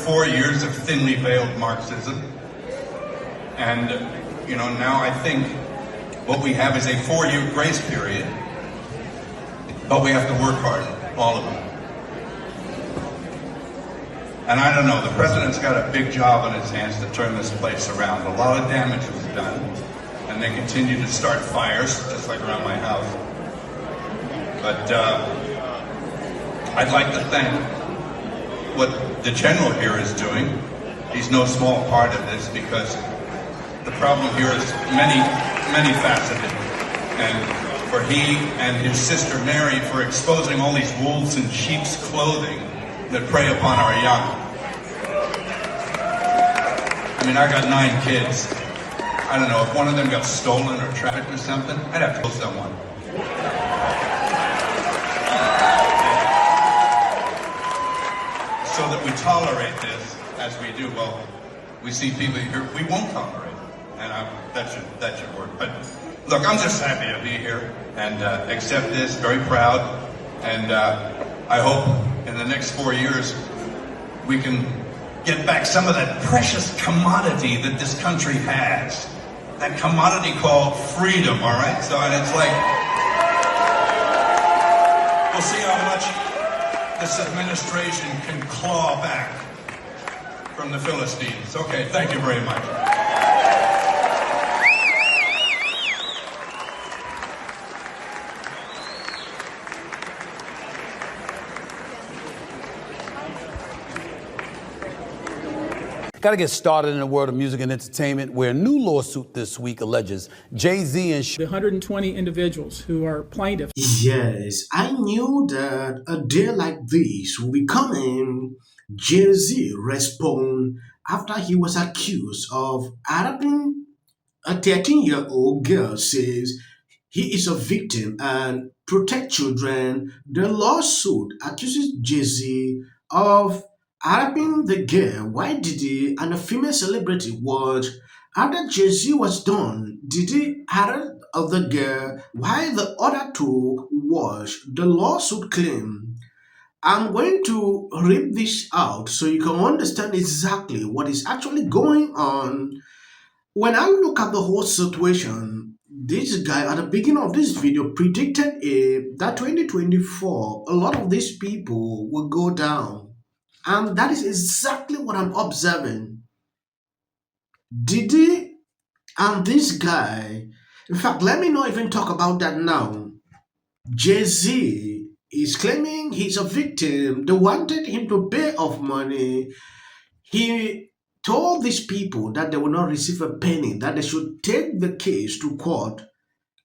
4 years of thinly veiled Marxism. And, now I think what we have is a 4-year grace period, but we have to work hard, all of them. And I don't know, the president's got a big job on his hands to turn this place around. A lot of damage was done, and they continue to start fires, just like around my house. But I'd like to thank what the general here is doing. He's no small part of this, because the problem here is many faceted. And for he and his sister Mary for exposing all these wolves in sheep's clothing that prey upon our young. I mean, I got 9 kids. I don't know, if one of them got stolen or trafficked or something, I'd have to kill someone. So that we tolerate this as we do. Well, we see people here we won't tolerate, and that should work. But look, I'm just happy to be here and accept this. Very proud, and I hope in the next 4 years we can get back some of that precious commodity that this country has. That commodity called freedom. All right. So, and it's like we'll see how much this administration can claw back from the Philistines. Okay, thank you very much. Got to get started in the world of music and entertainment, where a new lawsuit this week alleges Jay-Z and the 120 individuals who are plaintiffs. Yes, I knew that a day like this would be coming. Jay-Z responded after he was accused of raping a 13-year-old girl, says he is a victim and protect children. The lawsuit accuses Jay-Z of raping the girl while Diddy and a female celebrity watched. After Jay-Z was done, Diddy rape of the girl while the other two watched. The lawsuit claimed. I'm going to read this out so you can understand exactly what is actually going on. When I look at the whole situation, this guy at the beginning of this video predicted that 2024, a lot of these people will go down. And that is exactly what I'm observing. Diddy and this guy, in fact, let me not even talk about that now. Jay-Z is claiming he's a victim. They wanted him to pay off money. He told these people that they will not receive a penny, that they should take the case to court.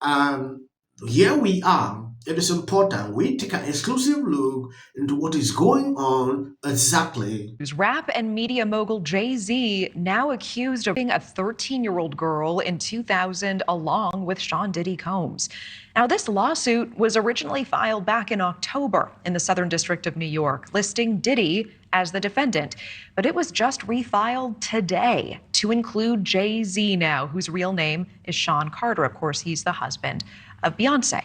And here we are. It is important we take an exclusive look into what is going on exactly. Rap and media mogul Jay-Z now accused of being a 13-year-old girl in 2000 along with Sean Diddy Combs. Now, this lawsuit was originally filed back in October in the Southern District of New York, listing Diddy as the defendant. But it was just refiled today to include Jay-Z now, whose real name is Sean Carter. Of course, he's the husband of Beyonce.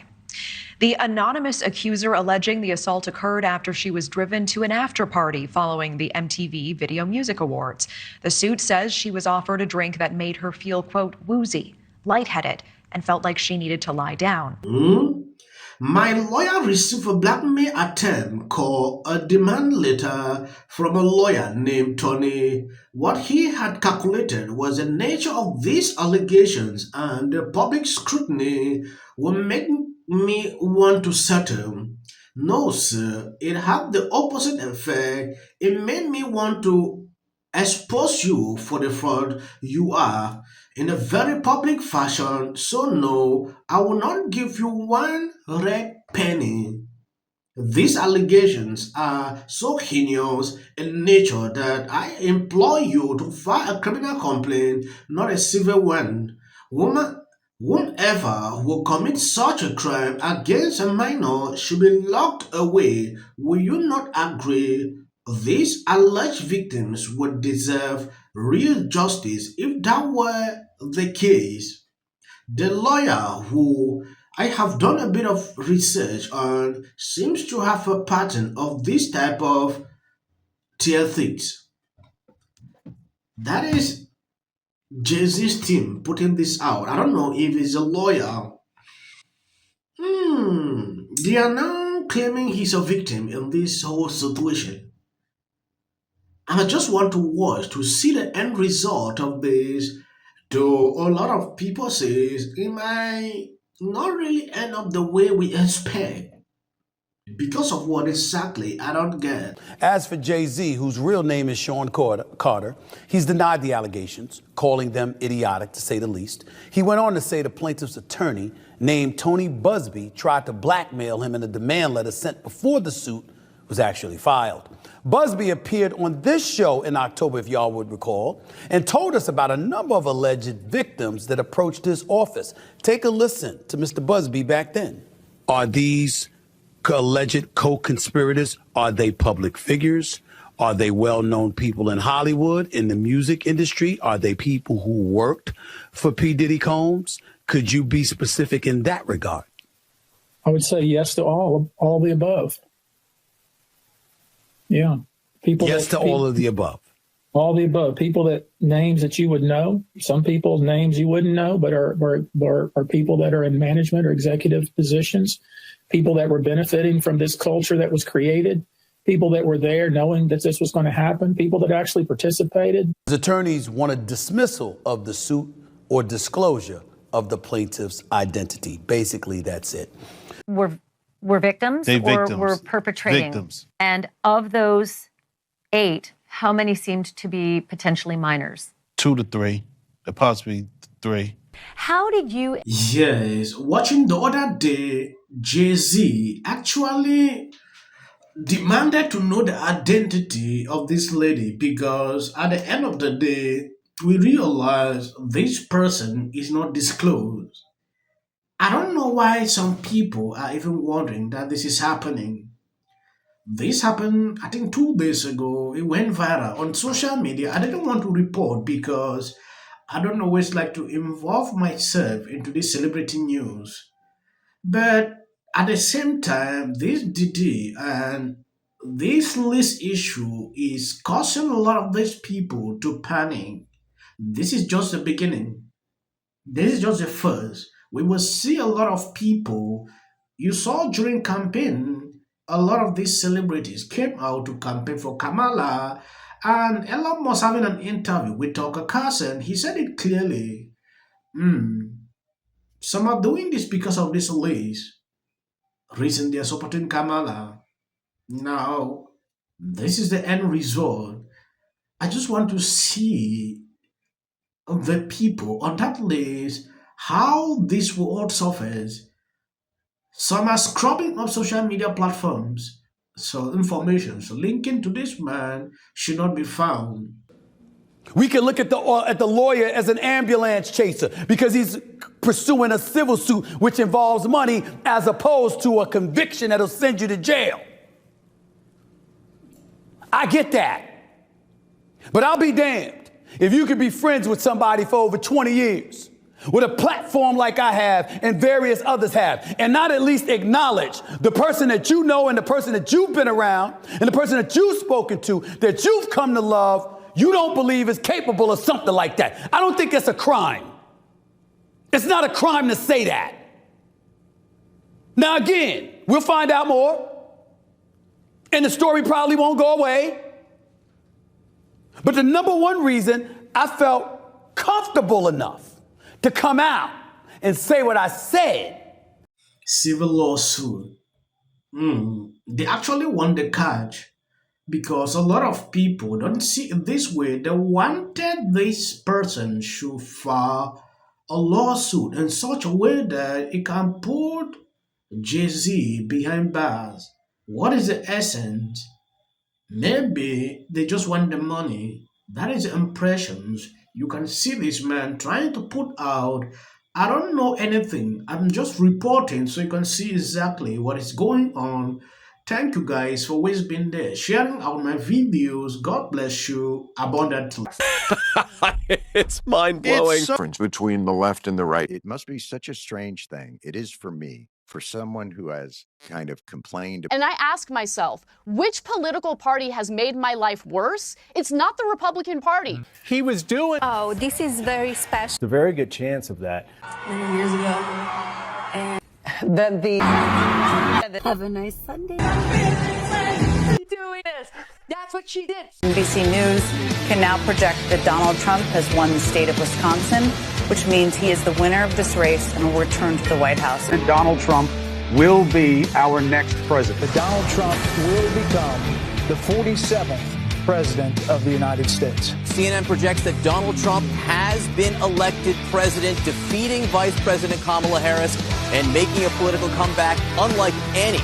The anonymous accuser alleging the assault occurred after she was driven to an after party following the MTV Video Music Awards. The suit says she was offered a drink that made her feel, quote, woozy, lightheaded, and felt like she needed to lie down. My lawyer received a blackmail attempt called a demand letter from a lawyer named Tony. What he had calculated was the nature of these allegations, and the public scrutiny will make me want to settle. No, sir, it had the opposite effect. It made me want to expose you for the fraud you are in a very public fashion. So no, I will not give you one red penny. These allegations are so heinous in nature that I implore you to file a criminal complaint, not a civil one. Whomever will commit such a crime against a minor should be locked away. Will you not agree? These alleged victims would deserve real justice if that were the case. The lawyer, who I have done a bit of research on, seems to have a pattern of this type of tear thieves. That is Jay-Z's team putting this out. I don't know if he's a lawyer. They are now claiming he's a victim in this whole situation. And I just want to watch to see the end result of this. Though a lot of people says it might not really end up the way we expect because of what exactly I don't get. As for Jay-Z, whose real name is Sean Carter, he's denied the allegations, calling them idiotic to say the least. He went on to say the plaintiff's attorney, named Tony Busby, tried to blackmail him in a demand letter sent before the suit was actually filed. Busby appeared on this show in October, if y'all would recall, and told us about a number of alleged victims that approached his office. Take a listen to Mr. Busby back then. Are these alleged co-conspirators, are they public figures? Are they well-known people in Hollywood, in the music industry? Are they people who worked for P. Diddy Combs? Could you be specific in that regard? I would say yes to all the above. Yeah. Yes to all of the above. All the above. People that names that you would know, some people's names you wouldn't know, but are people that are in management or executive positions, people that were benefiting from this culture that was created, people that were there knowing that this was going to happen, people that actually participated. His attorneys want a dismissal of the suit or disclosure of the plaintiff's identity. Basically, that's it. Were victims or were perpetrating? Victims. And of those 8, how many seemed to be potentially minors? 2 to 3, possibly 3. How did you? Yes, watching the other day, Jay-Z actually demanded to know the identity of this lady because at the end of the day, we realize this person is not disclosed. I don't know why some people are even wondering that this is happening. This happened, I think, 2 days ago. It went viral on social media. I didn't want to report because I don't always like to involve myself into this celebrity news. But at the same time, this Diddy and this list issue is causing a lot of these people to panic. This is just the beginning. This is just the first. We will see a lot of people. You saw during campaign, a lot of these celebrities came out to campaign for Kamala. And Elon Musk having an interview with Tucker Carlson, he said it clearly. Some are doing this because of this list. Reason they are supporting Kamala. Now, this is the end result. I just want to see the people on that list, how this will all surface. Some are scrubbing up social media platforms, so information, so linking to this man should not be found. We can look at the lawyer as an ambulance chaser because he's pursuing a civil suit which involves money as opposed to a conviction that'll send you to jail. I get that. But I'll be damned if you could be friends with somebody for over 20 years with a platform like I have and various others have, and not at least acknowledge the person that you know and the person that you've been around and the person that you've spoken to, that you've come to love, you don't believe is capable of something like that. I don't think it's a crime. It's not a crime to say that. Now, again, we'll find out more, and the story probably won't go away. But the number one reason I felt comfortable enough to come out and say what I said. Civil lawsuit. They actually won the catch because a lot of people don't see it this way. They wanted this person to file a lawsuit in such a way that it can put Jay-Z behind bars. What is the essence? Maybe they just want the money. That is the impressions. You can see this man trying to put out. I don't know anything. I'm just reporting so you can see exactly what is going on. Thank you guys for always being there, sharing out my videos. God bless you abundantly. It's mind blowing. Difference between the left and the right. It must be such a strange thing. It is for me. for someone who has kind of complained. And I ask myself, which political party has made my life worse? It's not the Republican Party. He was doing. Oh, this is very special. There's a very good chance of that. Many years ago. And Then the. Have a nice Sunday. Doing this. That's what she did. NBC News can now project that Donald Trump has won the state of Wisconsin, which means he is the winner of this race and will return to the White House. And Donald Trump will be our next president. Donald Trump will become the 47th president of the United States. CNN projects that Donald Trump has been elected president, defeating Vice President Kamala Harris and making a political comeback unlike any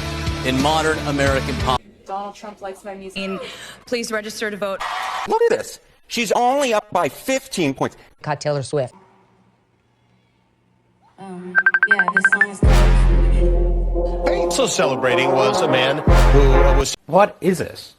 in modern American politics. Donald Trump likes my music. Please register to vote. Look at this. She's only up by 15 points. Got Taylor Swift. Yeah, this song is Also celebrating was a man who was. What is this?